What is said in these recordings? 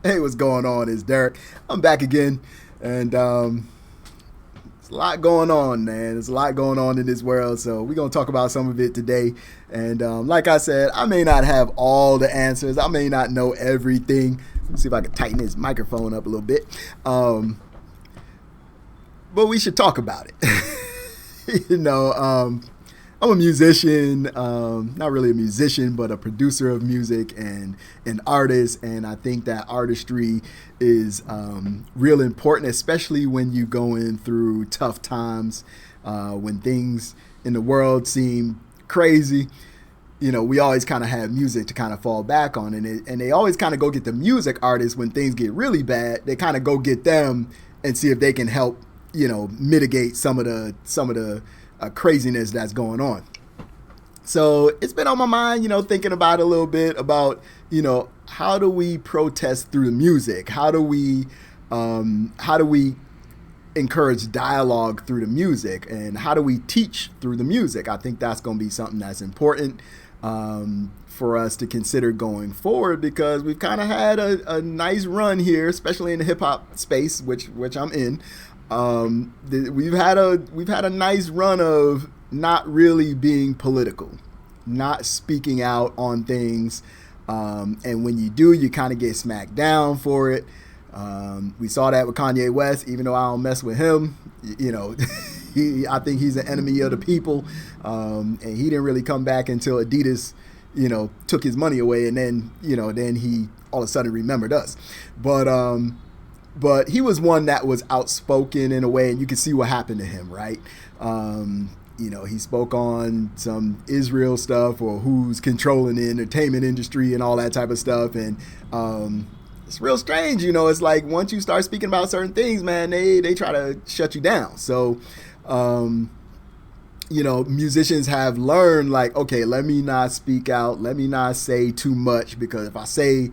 Hey, what's going on? It's Derek. I'm back again, and there's a lot going on, man. There's a lot going on in this world, so we're gonna talk about some of it today. And like I said, I may not have all the answers. I may not know everything. Let's see if I can tighten this microphone up a little bit. But we should talk about it. I'm a musician, not really a musician, but a producer of music and an artist. And I think that artistry is real important, especially when you're going through tough times, when things in the world seem crazy. We always kind of have music to kind of fall back on, and they always kind of go get the music artists when things get really bad. They kind of go get them and see if they can help, mitigate some of the craziness that's going on. So it's been on my mind, thinking about it a little bit about, how do we protest through the music? How do we encourage dialogue through the music, and how do we teach through the music? I think that's going to be something that's important for us to consider going forward, because we've kind of had a nice run here, especially in the hip hop space, which I'm in. We've had a nice run of not really being political, not speaking out on things, and when you do, you kind of get smacked down for it. We saw that with Kanye West, even though I don't mess with him. I think he's an enemy of the people, and he didn't really come back until Adidas, took his money away, and then he all of a sudden remembered us. But he was one that was outspoken in a way, and you can see what happened to him, right? He spoke on some Israel stuff, or who's controlling the entertainment industry and all that type of stuff. And it's real strange, it's like once you start speaking about certain things, man, they try to shut you down. So, musicians have learned, like, okay, let me not speak out, let me not say too much, because if I say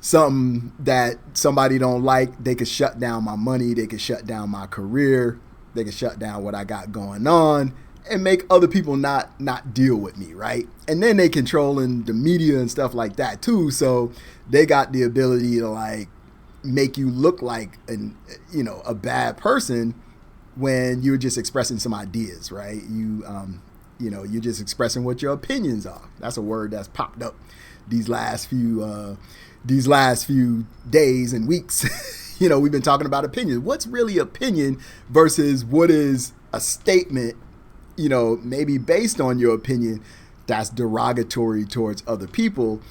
something that somebody don't like, they could shut down my money, they could shut down my career, they could shut down what I got going on, and make other people not deal with me, right? And then they controlling the media and stuff like that too, so they got the ability to like make you look like a bad person when you're just expressing some ideas, right? You're just expressing what your opinions are. That's a word that's popped up these last few days and weeks. We've been talking about opinion. What's really opinion versus what is a statement, maybe based on your opinion, that's derogatory towards other people.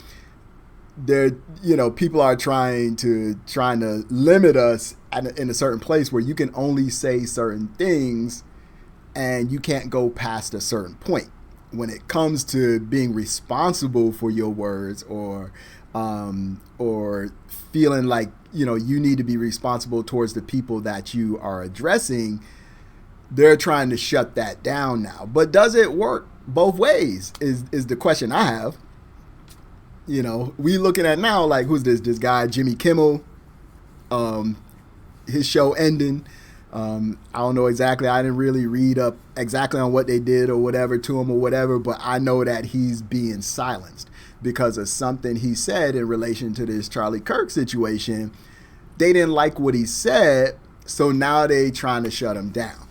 People are trying to limit us in a certain place where you can only say certain things and you can't go past a certain point. When it comes to being responsible for your words, or feeling like you need to be responsible towards the people that you are addressing, they're trying to shut that down now. But does it work both ways is the question I have. We looking at now, like, who's this guy Jimmy Kimmel, his show ending. I don't know exactly. I didn't really read up exactly on what they did or whatever to him or whatever, but I know that he's being silenced because of something he said in relation to this Charlie Kirk situation. They didn't like what he said, so now they trying to shut him down.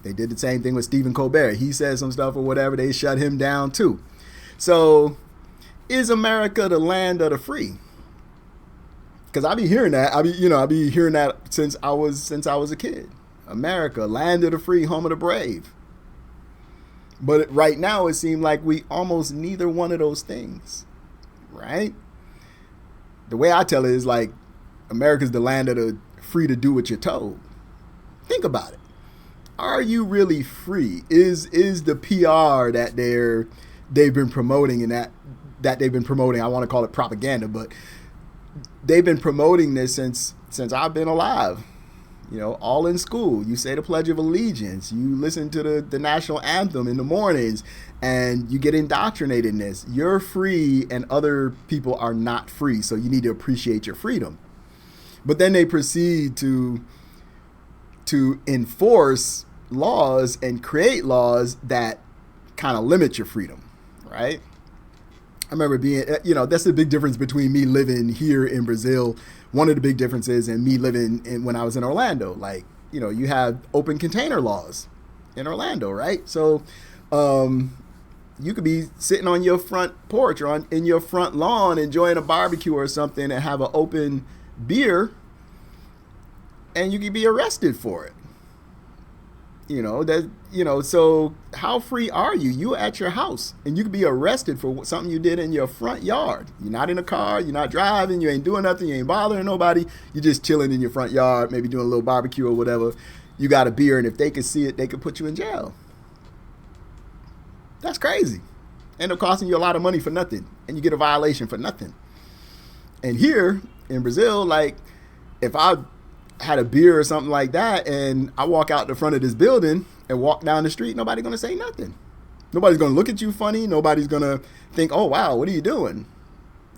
They did the same thing with Stephen Colbert. He said some stuff or whatever, they shut him down too. So is America the land of the free? Because I be hearing that. I be hearing that since I was a kid. America, land of the free, home of the brave. But right now, it seems like we almost neither one of those things, right? The way I tell it is like, America's the land of the free to do what you're told. Think about it. Are you really free? Is the PR that they've been promoting, and that they've been promoting, I want to call it propaganda, but they've been promoting this since I've been alive. All in school, you say the Pledge of Allegiance, you listen to the national anthem in the mornings, and you get indoctrinated in this. You're free and other people are not free, so you need to appreciate your freedom. But then they proceed to enforce laws and create laws that kind of limit your freedom, right? I remember being, that's the big difference between me living here in Brazil. One of the big differences and me living when I was in Orlando. Like, you have open container laws in Orlando, right? So you could be sitting on your front porch or in your front lawn enjoying a barbecue or something and have an open beer, and you could be arrested for it. So how free are you? You're at your house and you could be arrested for something you did in your front yard. You're not in a car, you're not driving, you ain't doing nothing, you ain't bothering nobody. You're just chilling in your front yard, maybe doing a little barbecue or whatever. You got a beer, and if they could see it, they could put you in jail. That's crazy. End up costing you a lot of money for nothing, and you get a violation for nothing. And here in Brazil, like, if I had a beer or something like that and I walk out the front of this building and walk down the street, nobody's going to say nothing. Nobody's going to look at you funny. Nobody's going to think, oh, wow, what are you doing?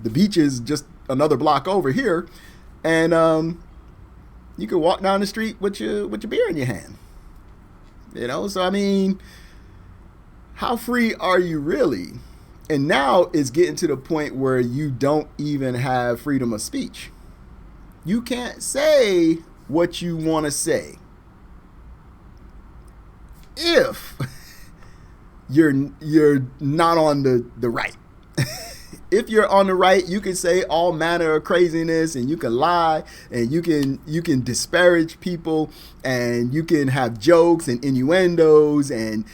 The beach is just another block over here. And you can walk down the street with your beer in your hand. So I mean, how free are you really? And now it's getting to the point where you don't even have freedom of speech. You can't say what you want to say if you're not on the right. If you're on the right, you can say all manner of craziness, and you can lie, and you can disparage people, and you can have jokes and innuendos and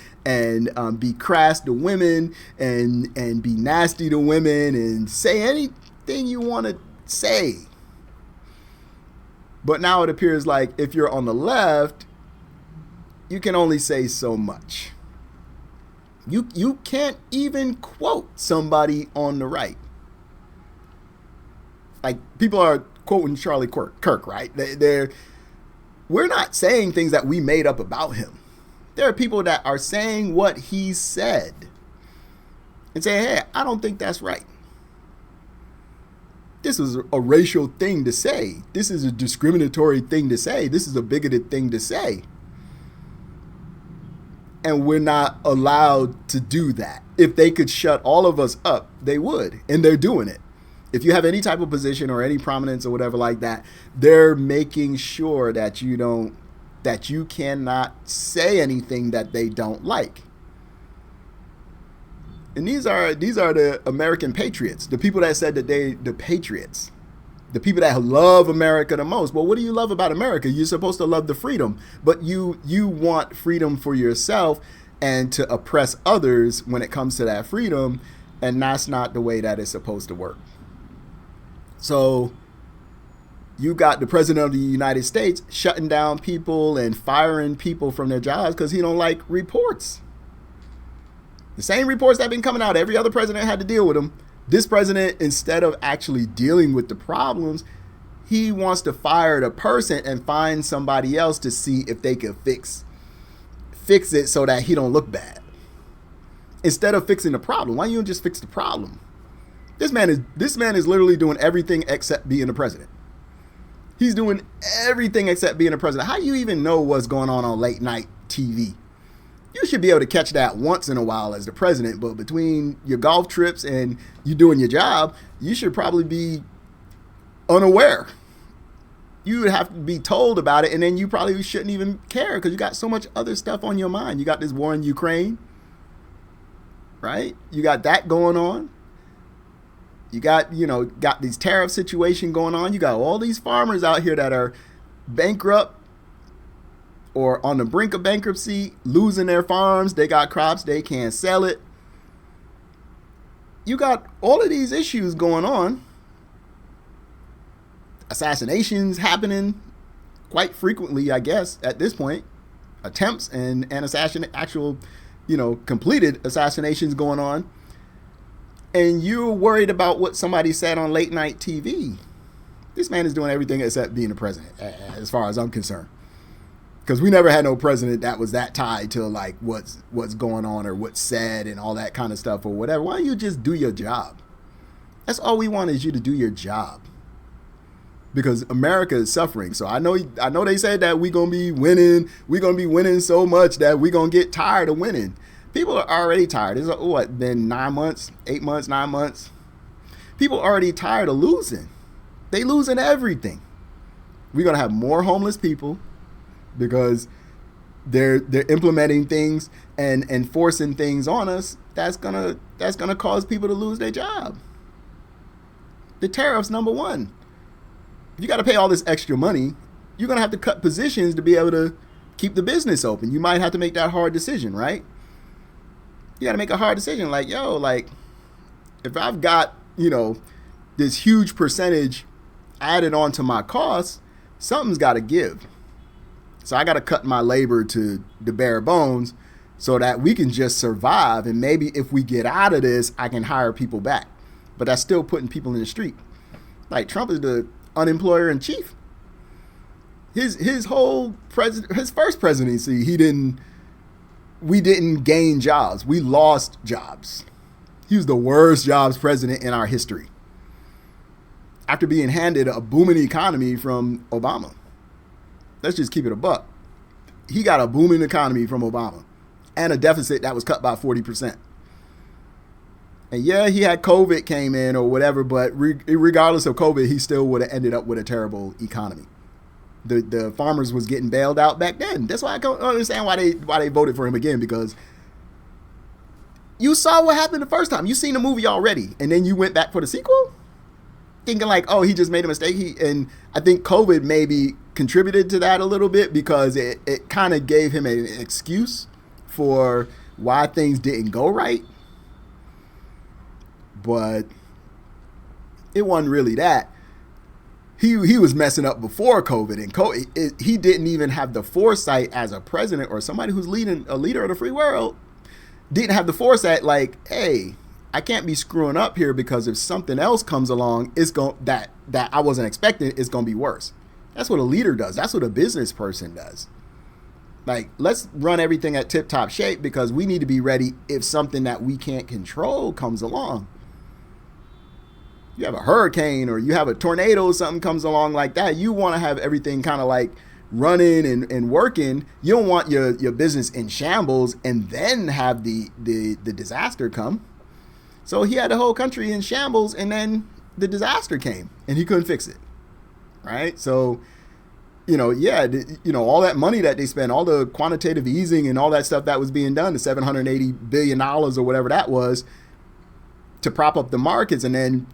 be crass to women and be nasty to women and say anything you want to say. But now it appears like if you're on the left, you can only say so much. You can't even quote somebody on the right. Like, people are quoting Charlie Kirk, right? We're not saying things that we made up about him. There are people that are saying what he said and saying, hey, I don't think that's right. This is a racial thing to say. This is a discriminatory thing to say. This is a bigoted thing to say. And we're not allowed to do that. If they could shut all of us up, they would. And they're doing it. If you have any type of position or any prominence or whatever like that, they're making sure that you cannot say anything that they don't like. And these are the American patriots, the people that said that the patriots, the people that love America the most. Well, what do you love about America? You're supposed to love the freedom, but you want freedom for yourself and to oppress others when it comes to that freedom, and that's not the way that it's supposed to work. So you got the president of the United States shutting down people and firing people from their jobs because he don't like reports. The same reports that have been coming out, every other president had to deal with them. This president, instead of actually dealing with the problems, he wants to fire the person and find somebody else to see if they can fix it so that he don't look bad. Instead of fixing the problem, why don't you just fix the problem? This man is literally doing everything except being the president. He's doing everything except being a president. How do you even know what's going on late night TV? You should be able to catch that once in a while as the president, but between your golf trips and you doing your job, you should probably be unaware. You would have to be told about it, and then you probably shouldn't even care because you got so much other stuff on your mind. You got this war in Ukraine, right? You got that going on. You got these tariff situation going on. You got all these farmers out here that are bankrupt or on the brink of bankruptcy, losing their farms. They got crops, they can't sell it. You got all of these issues going on. Assassinations happening quite frequently, I guess, at this point. Attempts and actual, completed assassinations going on. And you're worried about what somebody said on late night TV. This man is doing everything except being a president, as far as I'm concerned. Because we never had no president that was that tied to like what's going on or what's said and all that kind of stuff or whatever. Why don't you just do your job? That's all we want, is you to do your job. Because America is suffering. So I know they said that we're gonna be winning so much that we're gonna get tired of winning. People are already tired. It's what, been 9 months, 8 months, 9 months. People are already tired of losing. They losing everything. We're gonna have more homeless people because they're implementing things and forcing things on us. That's gonna cause people to lose their job. The tariffs, number one. You got to pay all this extra money. You're gonna have to cut positions to be able to keep the business open. You might have to make that hard decision, right? You got to make a hard decision. Like, yo, like, if I've got, this huge percentage added onto my costs, something's got to give. So I got to cut my labor to the bare bones so that we can just survive. And maybe if we get out of this, I can hire people back. But that's still putting people in the street. Like, Trump is the unemployer in chief. His whole his first presidency, we didn't gain jobs. We lost jobs. He was the worst jobs president in our history. After being handed a booming economy from Obama. Let's just keep it a buck. He got a booming economy from Obama and a deficit that was cut by 40%. And yeah, he had COVID came in or whatever, but regardless of COVID, he still would have ended up with a terrible economy. The farmers was getting bailed out back then. That's why I don't understand why they voted for him again, because you saw what happened the first time. You seen the movie already, and then you went back for the sequel, thinking like, oh, he just made a mistake. And I think COVID maybe contributed to that a little bit, because it kind of gave him an excuse for why things didn't go right. But it wasn't really that. He was messing up before COVID, and he didn't even have the foresight as a president or somebody who's leading a leader of the free world, didn't have the foresight like, hey, I can't be screwing up here, because if something else comes along, that I wasn't expecting, it's going to be worse. That's what a leader does. That's what a business person does. Like, let's run everything at tip-top shape, because we need to be ready if something that we can't control comes along. You have a hurricane or you have a tornado, something comes along like that, you want to have everything kind of like running and working. You don't want your business in shambles and then have the disaster come. So he had the whole country in shambles, and then the disaster came and he couldn't fix it. Right? So, all that money that they spent, all the quantitative easing and all that stuff that was being done, the $780 billion or whatever that was, to prop up the markets, and then,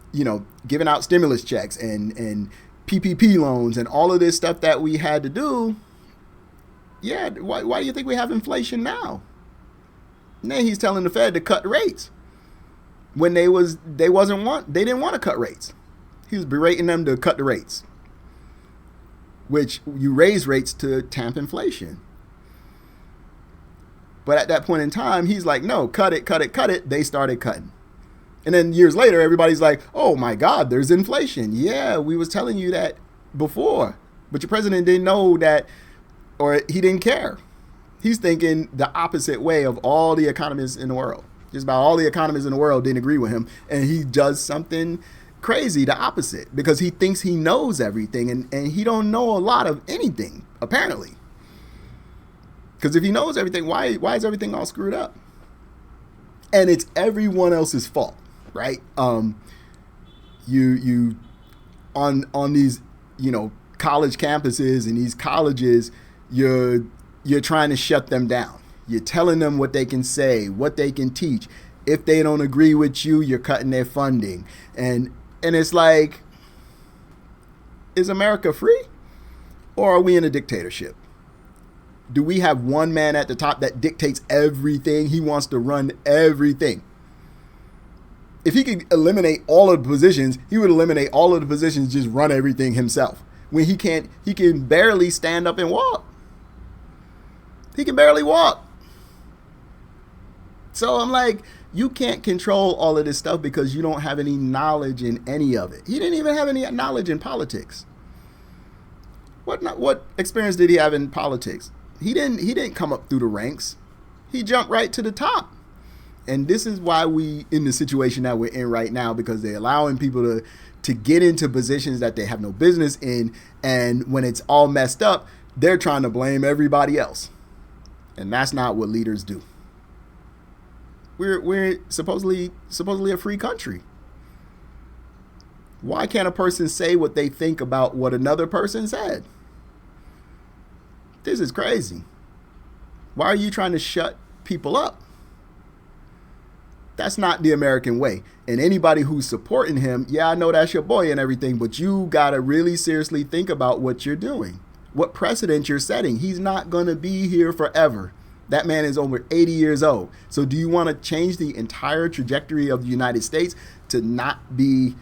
giving out stimulus checks and PPP loans and all of this stuff that we had to do. Yeah, why do you think we have inflation now? And then he's telling the Fed to cut rates when they didn't want to cut rates. He was berating them to cut the rates, which you raise rates to tamp inflation. But at that point in time, he's like, no, cut it. They started cutting. And then years later, everybody's like, oh my God, there's inflation. Yeah, we was telling you that before. But your president didn't know that, or he didn't care. He's thinking the opposite way of all the economists in the world. Just about all the economists in the world didn't agree with him. And he does something crazy, the opposite, because he thinks he knows everything. And he don't know a lot of anything, apparently. Because if he knows everything, why is everything all screwed up? And it's everyone else's fault. Right? You on these, college campuses and these colleges, you're trying to shut them down. You're telling them what they can say, what they can teach. If they don't agree with you, you're cutting their funding. And it's like, is America free, or are we in a dictatorship? Do we have one man at the top that dictates everything? He wants to run everything. If he could eliminate all of the positions, he would eliminate all of the positions, just run everything himself. When he can barely stand up and walk. He can barely walk. So I'm like, you can't control all of this stuff because you don't have any knowledge in any of it. He didn't even have any knowledge in politics. What experience did he have in politics? He didn't come up through the ranks. He jumped right to the top. And this is why we in the situation that we're in right now, because they're allowing people to get into positions that they have no business in. And when it's all messed up, they're trying to blame everybody else. And that's not what leaders do. We're supposedly a free country. Why can't a person say what they think about what another person said? This is crazy. Why are you trying to shut people up? That's not the American way. And anybody who's supporting him, yeah, I know that's your boy and everything, but you got to really seriously think about what you're doing, what precedent you're setting. He's not going to be here forever. That man is over 80 years old. So do you want to change the entire trajectory of the United States to not be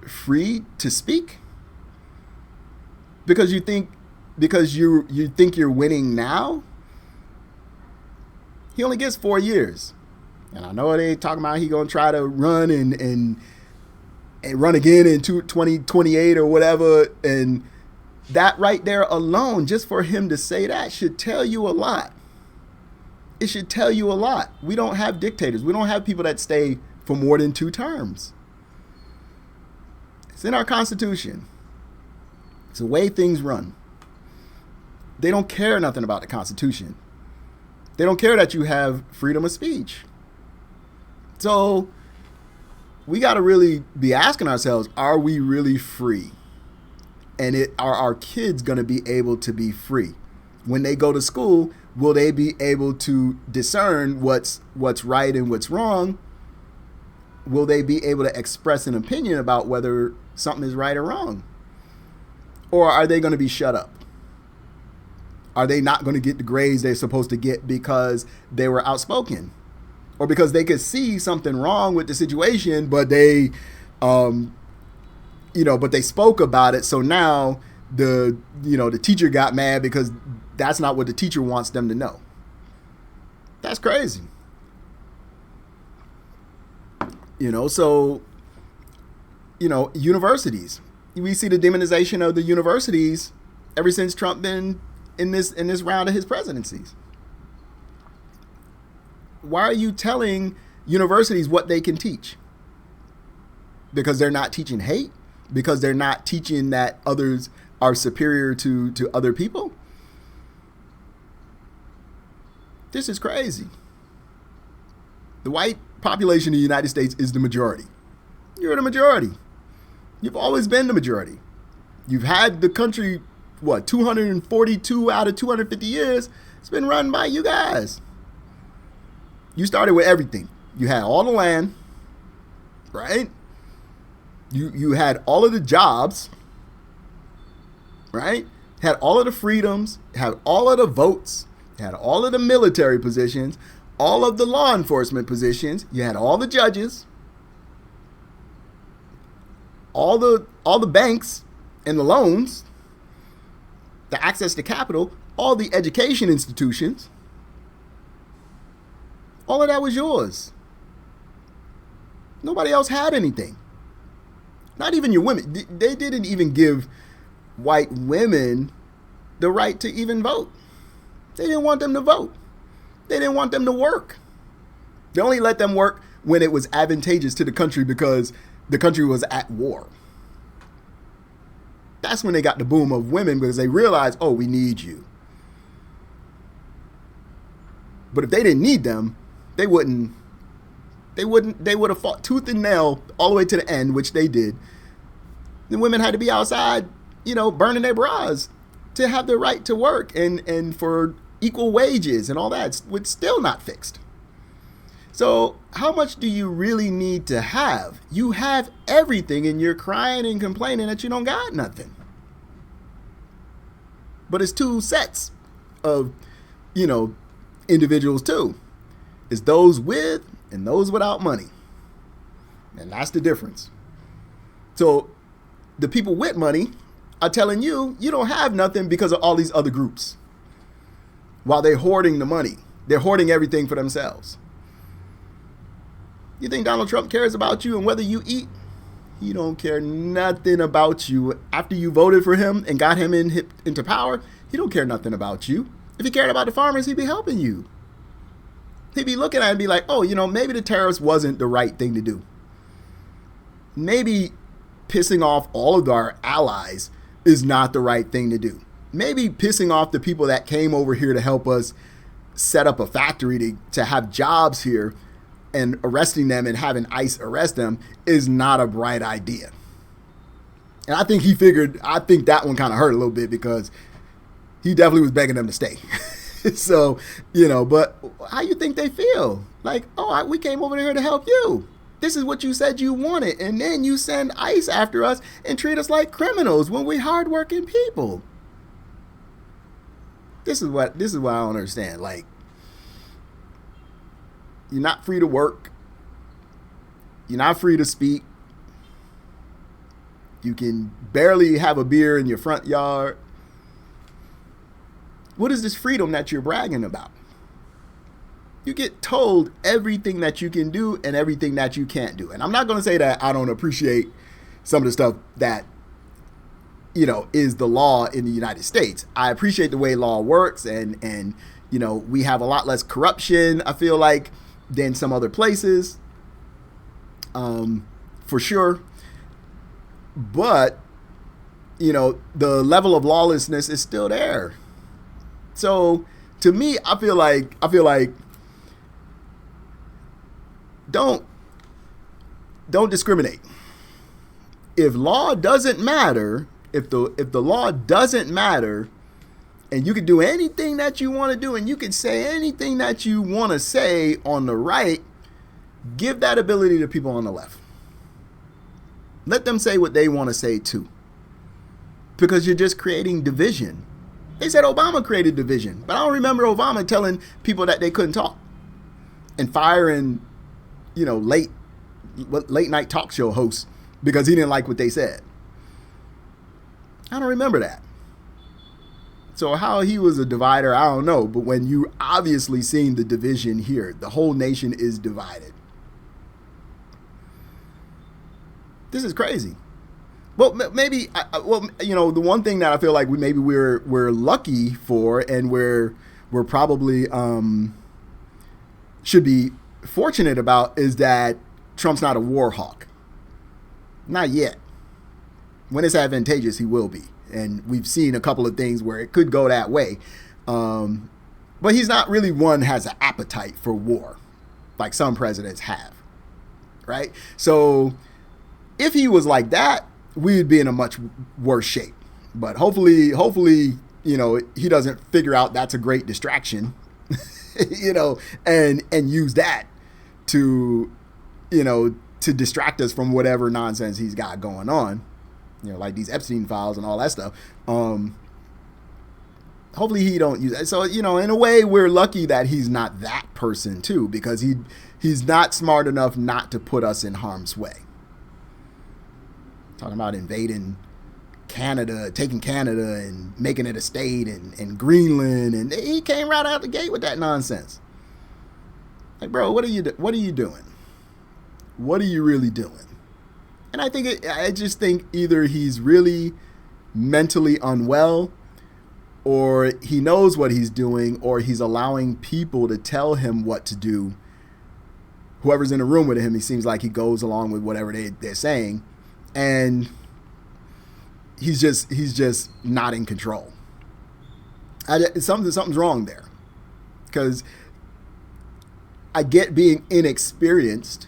free to speak? Because you think you're winning now? He only gets 4 years. And I know they talking about he gonna try to run and run again in 2028 or whatever. And that right there alone, just for him to say that, should tell you a lot. It should tell you a lot. We don't have dictators. We don't have people that stay for more than 2 terms. It's in our Constitution. It's the way things run. They don't care nothing about the Constitution. They don't care that you have freedom of speech. So we got to really be asking ourselves, are we really free? And are our kids going to be able to be free? When they go to school, will they be able to discern what's right and what's wrong? Will they be able to express an opinion about whether something is right or wrong? Or are they going to be shut up? Are they not going to get the grades they're supposed to get because they were outspoken? Or because they could see something wrong with the situation, but they spoke about it. So now the teacher got mad because that's not what the teacher wants them to know. That's crazy. Universities. We see the demonization of the universities ever since Trump been in this round of his presidencies. Why are you telling universities what they can teach? Because they're not teaching hate? Because they're not teaching that others are superior to other people? This is crazy. The white population of the United States is the majority. You're the majority. You've always been the majority. You've had the country, 242 out of 250 years? It's been run by you guys. You started with everything. You had all the land, right? You had all of the jobs, right? Had all of the freedoms, had all of the votes, had all of the military positions, all of the law enforcement positions. You had all the judges, all the banks and the loans, the access to capital, all the education institutions. All of that was yours. Nobody else had anything. Not even your women. They didn't even give white women the right to even vote. They didn't want them to vote. They didn't want them to work. They only let them work when it was advantageous to the country because the country was at war. That's when they got the boom of women, because they realized, oh, we need you. But if they didn't need them, they would have fought tooth and nail all the way to the end, which they did. The women had to be outside, burning their bras to have the right to work and for equal wages and all that. It's still not fixed. So how much do you really need to have? You have everything and you're crying and complaining that you don't got nothing. But it's 2 sets of, individuals too. It's those with and those without money. And that's the difference. So the people with money are telling you, you don't have nothing because of all these other groups. While they're hoarding the money. They're hoarding everything for themselves. You think Donald Trump cares about you and whether you eat? He don't care nothing about you. After you voted for him and got him into power, he don't care nothing about you. If he cared about the farmers, he'd be helping you. He'd be looking at it and be like, oh, maybe the tariffs wasn't the right thing to do. Maybe pissing off all of our allies is not the right thing to do. Maybe pissing off the people that came over here to help us set up a factory to have jobs here and arresting them and having ICE arrest them is not a bright idea. And I think that one kind of hurt a little bit because he definitely was begging them to stay. So, but how you think they feel? Like, oh, we came over here to help you. This is what you said you wanted. And then you send ICE after us and treat us like criminals when we're hardworking people. This is what I don't understand. Like, you're not free to work. You're not free to speak. You can barely have a beer in your front yard. What is this freedom that you're bragging about? You get told everything that you can do and everything that you can't do. And I'm not going to say that I don't appreciate some of the stuff that, is the law in the United States. I appreciate the way law works and we have a lot less corruption, I feel like, than some other places, for sure. But, the level of lawlessness is still there. So to me, I feel like don't discriminate. If law doesn't matter, if the law doesn't matter, and you can do anything that you want to do, and you can say anything that you want to say on the right, give that ability to people on the left. Let them say what they want to say too. Because you're just creating division. They said Obama created division, but I don't remember Obama telling people that they couldn't talk and firing, late night talk show hosts because he didn't like what they said. I don't remember that. So how he was a divider, I don't know. But when you obviously seen the division here, the whole nation is divided. This is crazy. Well, maybe, the one thing that I feel like we're lucky for, and we're probably should be fortunate about, is that Trump's not a war hawk. Not yet. When it's advantageous, he will be. And we've seen a couple of things where it could go that way. But he's not really one has an appetite for war like some presidents have. Right? So if he was like that, we'd be in a much worse shape. But hopefully, he doesn't figure out that's a great distraction, and use that to distract us from whatever nonsense he's got going on, like these Epstein files and all that stuff. Hopefully he don't use it. So, in a way, we're lucky that he's not that person too, because he's not smart enough not to put us in harm's way. Talking about invading Canada, taking Canada and making it a state, and Greenland, and he came right out the gate with that nonsense. Like, bro, what are you doing? What are you really doing? And I just think either he's really mentally unwell, or he knows what he's doing, or he's allowing people to tell him what to do. Whoever's in the room with him, he seems like he goes along with whatever they're saying. And he's just not in control. Something's wrong there, because I get being inexperienced,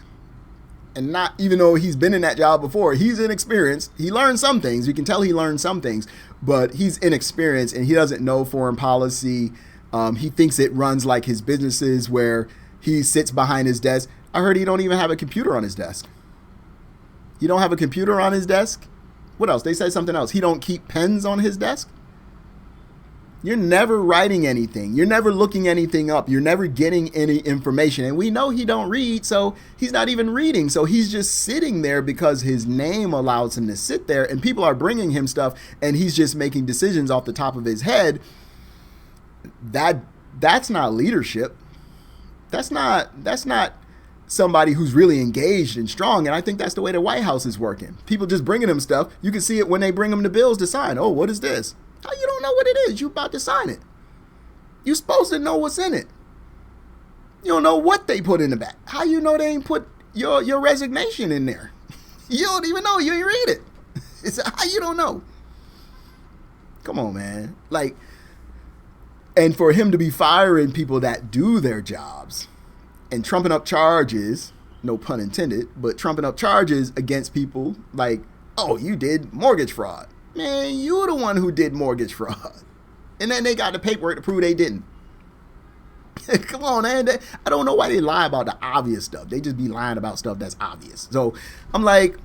and not, even though he's been in that job before, he's inexperienced. He learned some things. You can tell he learned some things, but he's inexperienced and he doesn't know foreign policy. He thinks it runs like his businesses, where he sits behind his desk. I heard he don't even have a computer on his desk. You don't have a computer on his desk? What else? They said something else. He don't keep pens on his desk? You're never writing anything. You're never looking anything up. You're never getting any information. And we know he don't read, so he's not even reading. So he's just sitting there because his name allows him to sit there, and people are bringing him stuff, and he's just making decisions off the top of his head. That's not leadership. That's not somebody who's really engaged and strong. And I think that's the way the White House is working. People just bringing him stuff. You can see it when they bring him the bills to sign. Oh, what is this? Oh, you don't know what it is. You about to sign it. You're supposed to know what's in it. You don't know what they put in the back. How you know they ain't put your resignation in there? You don't even know. You ain't read it. It's how you don't know. Come on, man. And for him to be firing people that do their jobs and trumping up charges, no pun intended, but trumping up charges against people like, oh, you did mortgage fraud. Man, you're the one who did mortgage fraud. And then they got the paperwork to prove they didn't. Come on, man. I don't know why they lie about the obvious stuff. They just be lying about stuff that's obvious. So I'm like,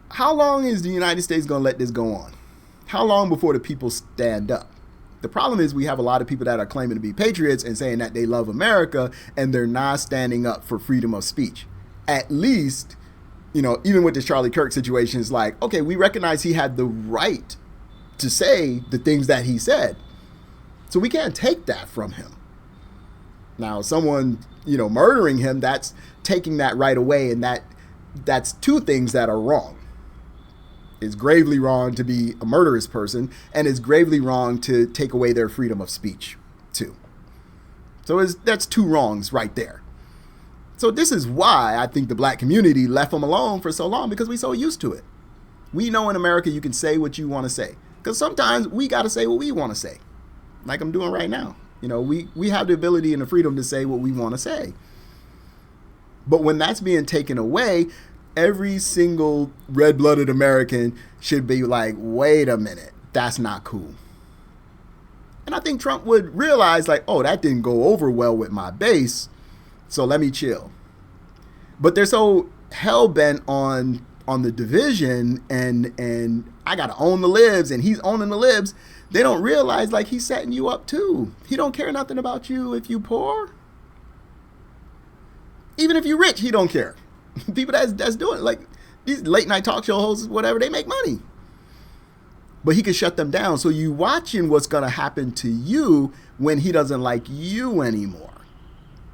how long is the United States going to let this go on? How long before the people stand up? The problem is we have a lot of people that are claiming to be patriots and saying that they love America, and they're not standing up for freedom of speech. At least, you know, even with this Charlie Kirk situation, it's like, okay, we recognize he had the right to say the things that he said. So we can't take that from him. Now, someone, you know, murdering him, that's taking that right away, and that's two things that are wrong. It's gravely wrong to be a murderous person, and it's gravely wrong to take away their freedom of speech, too. So that's two wrongs right there. So this is why I think the black community left them alone for so long, because we're so used to it. We know in America you can say what you want to say, because sometimes we got to say what we want to say, like I'm doing right now. You know, we have the ability and the freedom to say what we want to say. But when that's being taken away, every single red-blooded American should be like, wait a minute, that's not cool. And I think Trump would realize, like, oh, that didn't go over well with my base, so let me chill. But they're so hell-bent on the division, and I got to own the libs, and he's owning the libs. They don't realize, like, he's setting you up, too. He don't care nothing about you if you poor. Even if you're rich, he don't care. People that's doing it, like these late night talk show hosts, whatever, they make money. But he can shut them down. So you watching what's going to happen to you when he doesn't like you anymore.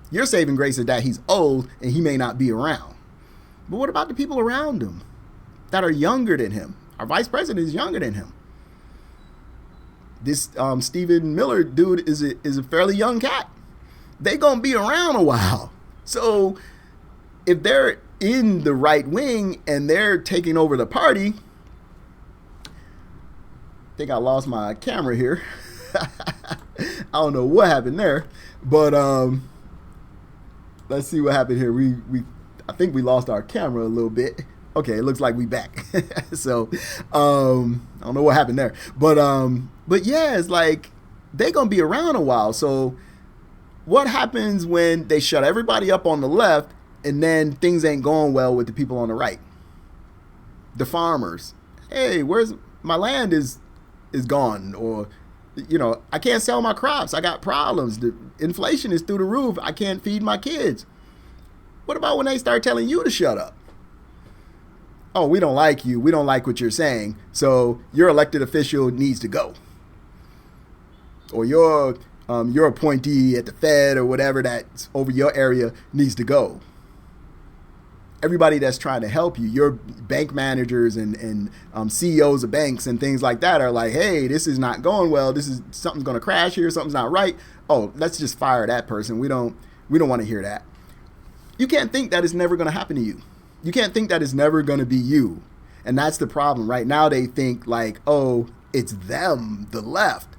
Your saving grace is that he's old and he may not be around. But what about the people around him that are younger than him? Our vice president is younger than him. This Stephen Miller dude is a fairly young cat. They going to be around a while. So if they're in the right wing and they're taking over the party, I think I lost my camera here. I don't know what happened there, but let's see what happened here. I think we lost our camera a little bit. Okay, it looks like we back. So I don't know what happened there, but yeah, it's like they're gonna be around a while. So what happens when they shut everybody up on the left? And then things ain't going well with the people on the right. The farmers, hey, where's my land is gone, or, you know, I can't sell my crops. I got problems. The inflation is through the roof. I can't feed my kids. What about when they start telling you to shut up? Oh, we don't like you. We don't like what you're saying. So your elected official needs to go. Or your appointee at the Fed or whatever that's over your area needs to go. Everybody that's trying to help you, your bank managers and CEOs of banks and things like that are like, hey, this is not going well. Something's going to crash here. Something's not right. Oh, let's just fire that person. We don't want to hear that. You can't think that it's never going to happen to you. You can't think that it's never going to be you. And that's the problem. Right now they think like, oh, it's them, the left.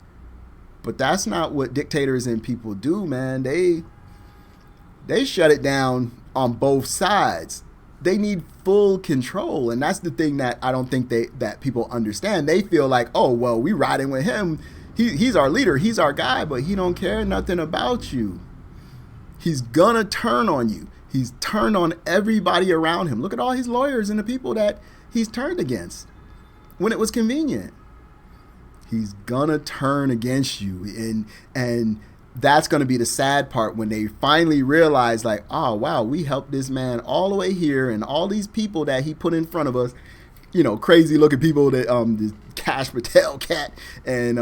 But that's not what dictators and people do, man. They shut it down on both sides. They need full control, and that's the thing that I don't think that people understand. They feel like, oh, well, we riding with him. He's our leader. He's our guy, but he don't care nothing about you. He's gonna turn on you. He's turned on everybody around him. Look at all his lawyers and the people that he's turned against when it was convenient. He's gonna turn against you, and that's going to be the sad part when they finally realize, like, oh, wow, we helped this man all the way here, and all these people that he put in front of us, you know, crazy looking people, that the Cash Patel cat, and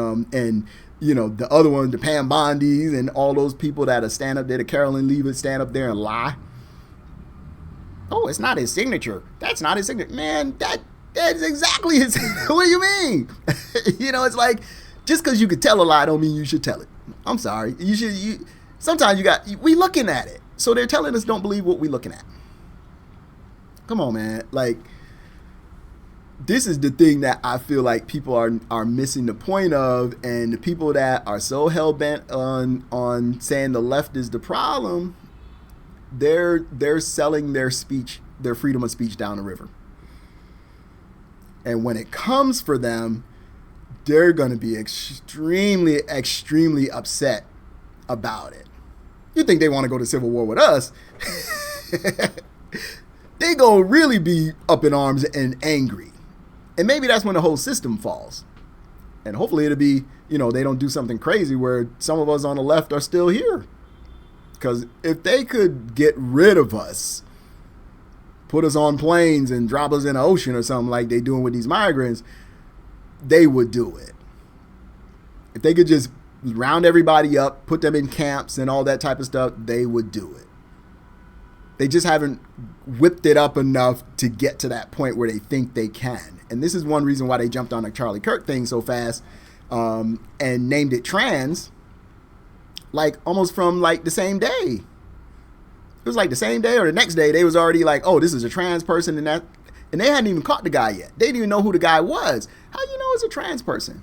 you know, the other one, the Pam Bondis, and all those people that are stand up there, the Carolyn Lee would stand up there and lie. Oh, it's not his signature. That's not his signature. Man, that's exactly his signature. What do you mean? You know, it's like, just because you could tell a lie don't mean you should tell it. I'm sorry. Sometimes we looking at it. So they're telling us don't believe what we looking at. Come on, man. Like, this is the thing that I feel like people are missing the point of, and the people that are so hell bent on saying the left is the problem, they're selling their speech, their freedom of speech down the river. And when it comes for them, they're going to be extremely, extremely upset about it. You think they want to go to civil war with us? They going to really be up in arms and angry. And maybe that's when the whole system falls. And hopefully it'll be, they don't do something crazy where some of us on the left are still here. Because if they could get rid of us, put us on planes and drop us in the ocean or something like they doing with these migrants, they would do it. If they could just round everybody up, put them in camps and all that type of stuff, they would do it. They just haven't whipped it up enough to get to that point where they think they can. And this is one reason why they jumped on the Charlie Kirk thing so fast and named it trans, like almost from like the same day. It was like the same day or the next day, they was already like, oh, this is a trans person and that. And they hadn't even caught the guy yet. They didn't even know who the guy was. How do you know it's a trans person?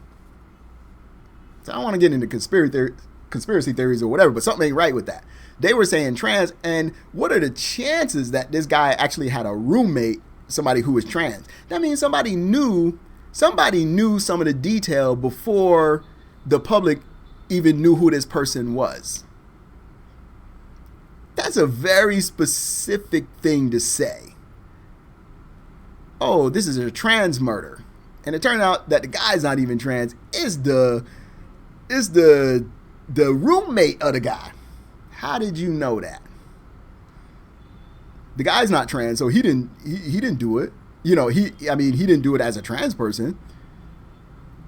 So I don't want to get into conspiracy theories or whatever, but something ain't right with that. They were saying trans, and what are the chances that this guy actually had a roommate, somebody who was trans? That means somebody knew some of the detail before the public even knew who this person was. That's a very specific thing to say. Oh, this is a trans murder. And it turned out that the guy's not even trans. It's the roommate of the guy. How did you know that? The guy's not trans, so he didn't do it. He didn't do it as a trans person.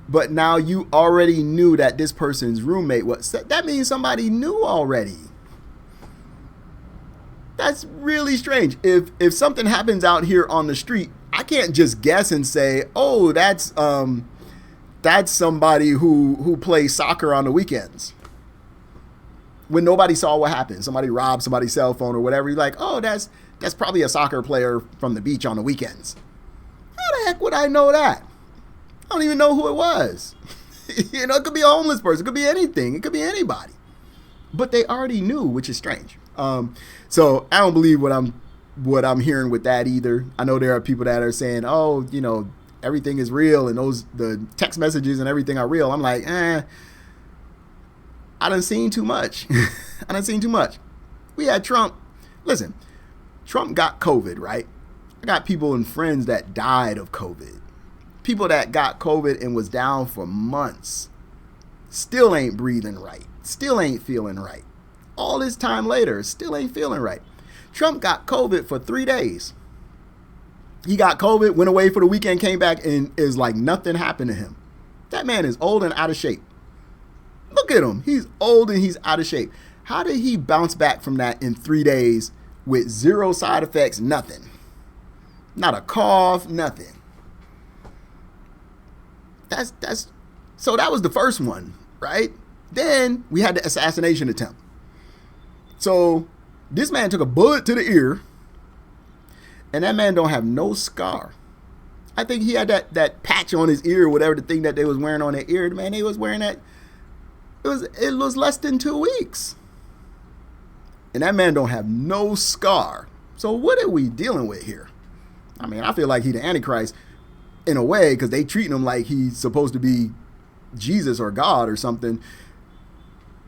But now you already knew that this person's roommate was. That means somebody knew already. That's really strange. If something happens out here on the street, I can't just guess and say, oh, that's somebody who plays soccer on the weekends. When nobody saw what happened, somebody robbed somebody's cell phone or whatever. You're like, oh, that's probably a soccer player from the beach on the weekends. How the heck would I know that? I don't even know who it was. It could be a homeless person. It could be anything. It could be anybody. But they already knew, which is strange. So I don't believe what I'm hearing with that either. I know there are people that are saying, oh, everything is real and the text messages and everything are real. I'm like, I done seen too much. We had Trump. Listen, Trump got COVID, right? I got people and friends that died of COVID. People that got COVID and was down for months. Still ain't breathing right. Still ain't feeling right. All this time later, still ain't feeling right. Trump got COVID for 3 days. He got COVID, went away for the weekend, came back, and is like nothing happened to him. That man is old and out of shape. Look at him. He's old and he's out of shape. How did he bounce back from that in 3 days with zero side effects, nothing? Not a cough, nothing. So that was the first one, right? Then we had the assassination attempt. So this man took a bullet to the ear, and that man don't have no scar. I think he had that patch on his ear, whatever the thing that they was wearing on their ear. Man, they was wearing that. It was less than 2 weeks. And that man don't have no scar. So what are we dealing with here? I mean, I feel like he the Antichrist in a way, because they treating him like he's supposed to be Jesus or God or something.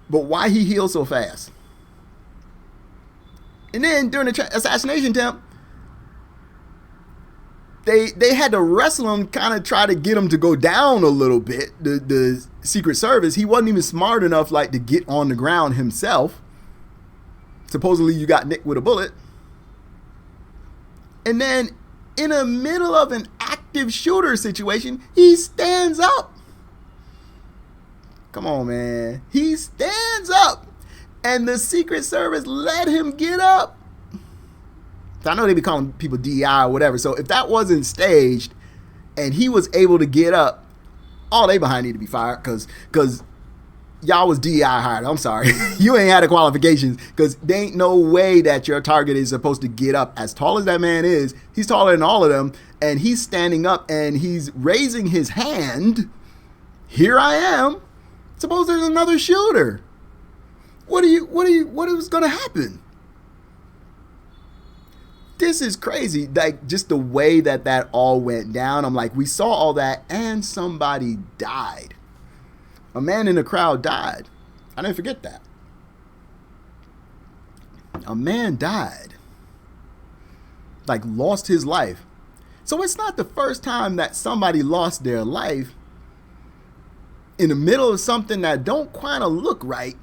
But why he healed so fast? And then during the assassination attempt, they had to wrestle him, kind of try to get him to go down a little bit. The Secret Service, he wasn't even smart enough like to get on the ground himself. Supposedly you got nicked with a bullet. And then in the middle of an active shooter situation, he stands up. Come on, man. He stands up. And the Secret Service let him get up. So I know they be calling people DI or whatever. So if that wasn't staged and he was able to get up, all they behind need to be fired because y'all was DI hired. I'm sorry. You ain't had the qualifications because there ain't no way that your target is supposed to get up. As tall as that man is, he's taller than all of them. And he's standing up and he's raising his hand. Here I am. Suppose there's another shooter. What is going to happen? this is crazy. Like, just the way that all went down. I'm like, we saw all that and somebody died. A man in the crowd died. I didn't forget that. A man died. Like, lost his life. So it's not the first time that somebody lost their life in the middle of something that don't kind of look right.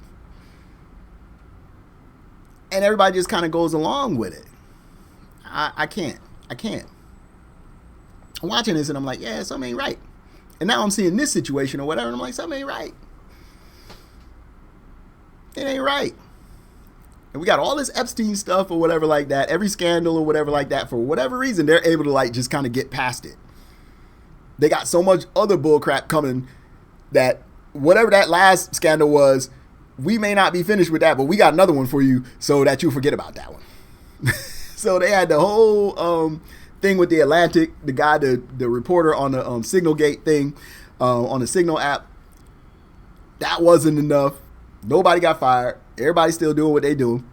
And everybody just kind of goes along with it. I can't. I'm watching this and I'm like, yeah, something ain't right. And now I'm seeing this situation or whatever, and I'm like, something ain't right. It ain't right. And we got all this Epstein stuff or whatever like that, every scandal or whatever like that. For whatever reason, they're able to like just kind of get past it. They got so much other bullcrap coming that whatever that last scandal was, we may not be finished with that, but we got another one for you so that you forget about that one. So they had the whole thing with the Atlantic, the guy, the reporter on the Signal Gate thing, on the Signal app. That wasn't enough. Nobody got fired. Everybody's still doing what they do.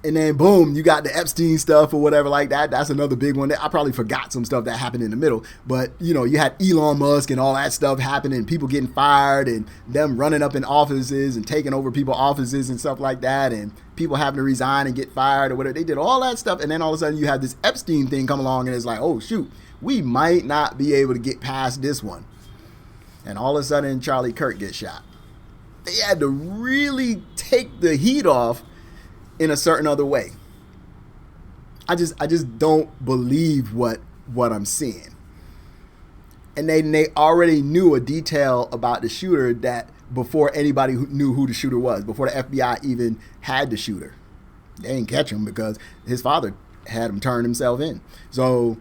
And then boom, you got the Epstein stuff or whatever like that. That's another big one. I probably forgot some stuff that happened in the middle. But, you know, you had Elon Musk and all that stuff happening, people getting fired and them running up in offices and taking over people's offices and stuff like that, and people having to resign and get fired or whatever. They did all that stuff. And then all of a sudden you have this Epstein thing come along and it's like, oh, shoot, we might not be able to get past this one. And all of a sudden Charlie Kirk gets shot. They had to really take the heat off in a certain other way. I just don't believe what I'm seeing. And they already knew a detail about the shooter that before anybody knew who the shooter was, before the FBI even had the shooter. They didn't catch him because his father had him turn himself in. So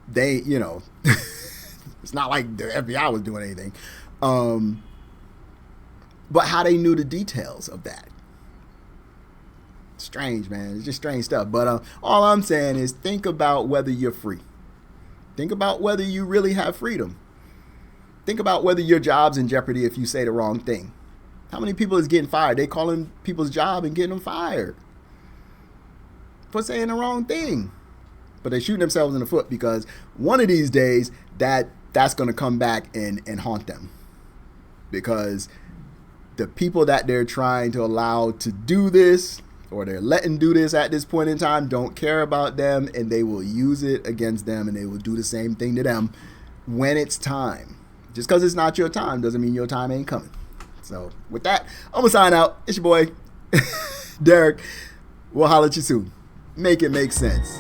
they, you know, it's not like the FBI was doing anything. But how they knew the details of that. Strange, man. It's just strange stuff. But all I'm saying is think about whether you're free. Think about whether you really have freedom. Think about whether your job's in jeopardy if you say the wrong thing. How many people is getting fired? They calling people's job and getting them fired for saying the wrong thing. But they're shooting themselves in the foot because one of these days that's going to come back and haunt them. Because the people that they're trying to allow to do this, or they're letting do this at this point in time, don't care about them, and they will use it against them, and they will do the same thing to them when it's time. Just because it's not your time doesn't mean your time ain't coming. So with that, I'm gonna sign out. It's your boy Derek. We'll holler at you soon. Make it make sense.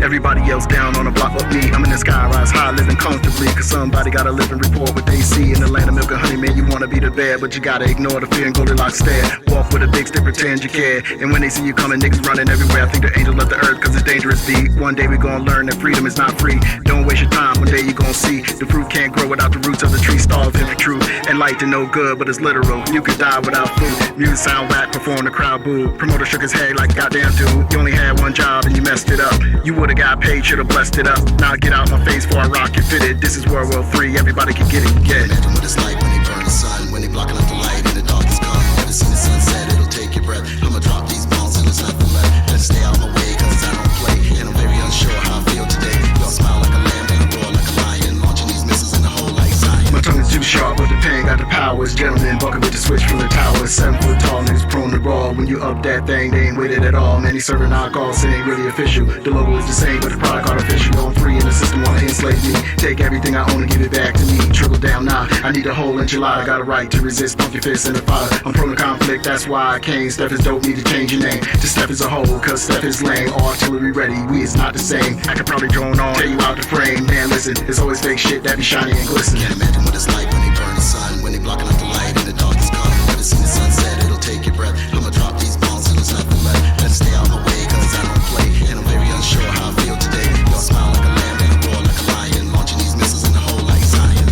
Everybody else down on the block but me. I'm in the sky, rise high, living comfortably. Cause somebody gotta live and report what they see. In the land of milk and honey, man, you wanna be the bear, but you gotta ignore the fear and Goldilocks stare. Walk with a big stick, pretend you care. And when they see you coming, niggas running everywhere. I think the angel of the earth, cause it's dangerous be. One day we gonna learn that freedom is not free. Don't waste your time, one day you gonna see. The fruit can't grow without the roots of the tree. Starve if it's true. And light to no good, but it's literal. You could die without food. Music sound whack, perform the crowd boo. Promoter shook his head like goddamn dude. You only had one job and you messed it up. You would've got paid, should've blessed it up. Now get out my face before I rock it fitted. This is World War III, everybody can get it, yeah. Imagine what it's like when they burn the sun, when they blocking out the light and the darkness come. Never seen the sunset, it'll take your breath. I'ma drop these bombs and there's nothing left. Better stay out my way, cause I don't play. And I'm very unsure how I feel today. Y'all smile like a lamb and I roar like a lion. Launching these missiles in the hole like Zion. My tongue is too sharp, but the pen got the powers. Gentlemen bucking with the switch from the towers. 7 foot tall, niggas prone to brawl. When you up that thing, they ain't with it at all. Man, he serving knockoffs, it ain't really official. The logo is the same, but the product artificial. On free and the system wanna enslave me. Take everything I own and give it back to me. Trickle down now, I need a whole enchilada. I got a right to resist, pump your fist in the fire. I'm prone to conflict, that's why I came. Steph is dope, need to change your name to Steph is a whole, cause Steph is lame. All artillery ready, we is not the same. I could probably drone on, tear you out the frame. Man, listen, it's always fake shit that be shiny and glistening. Can't imagine what it's like when they burn the sun, when they blocking out the light and the darkness come. Never seen the sunset, it'll take your breath. I'ma drop these bombs and there's nothing left. Better stay out my way, cause I don't play. And I'm very unsure how I feel today. Y'all smile like a lamb and I roar like a lion. Launching these missiles in the hole like Zion.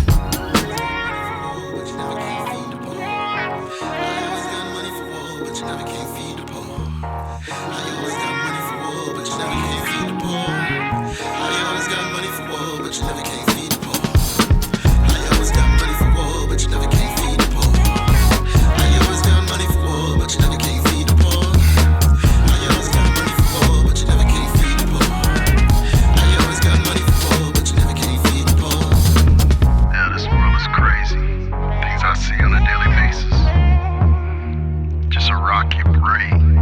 But you never came to play. poor? How you always got money for war, but you never can't feed the poor? How you always got money for war, but you never can't feed the poor? How you always got money for war, but you never can't feed the poor? How you always got money for war, but you never can't feed the poor? How you always got money for war, but you never can't feed the poor? Yeah, this world is crazy. Things I see on a daily basis. Just a rocky brain.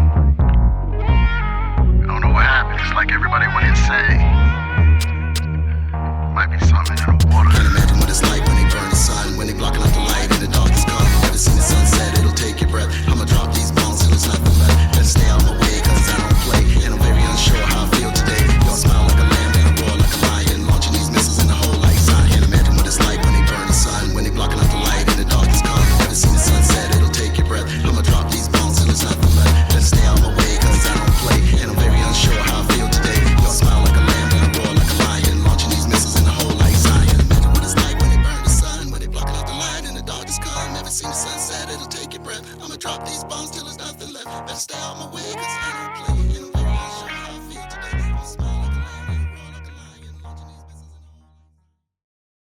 I don't know what happened. It's like everybody went insane. Might be something in the water. Can't imagine what it's like when they burn the sun, when they blocking out the light and the darkness come. Never seen the sunset, it'll take your breath. I'ma drop these bombs till there's nothing left. Better stay out my way, cause I don't play. And I'm very unsure how I feel today. Y'all smile like a lamb and I roar like a lion. Launching these missiles in the whole light sign. Can't imagine what it's like when they burn the sun, when they blocking out the light and the darkness come. Never seen the sunset, it'll take your breath. I'ma drop these bombs till there's nothing left. Better stay out my way, cause I don't play. And I'm very unsure how I feel today. Y'all smile like a lamb and I roar like a lion. Launching these missiles in the whole light sign. Can't imagine what it's like when they burn the sun, when they blocking out the light and the darkness come. Never seen the sunset, it'll take your breath. I'ma drop these bombs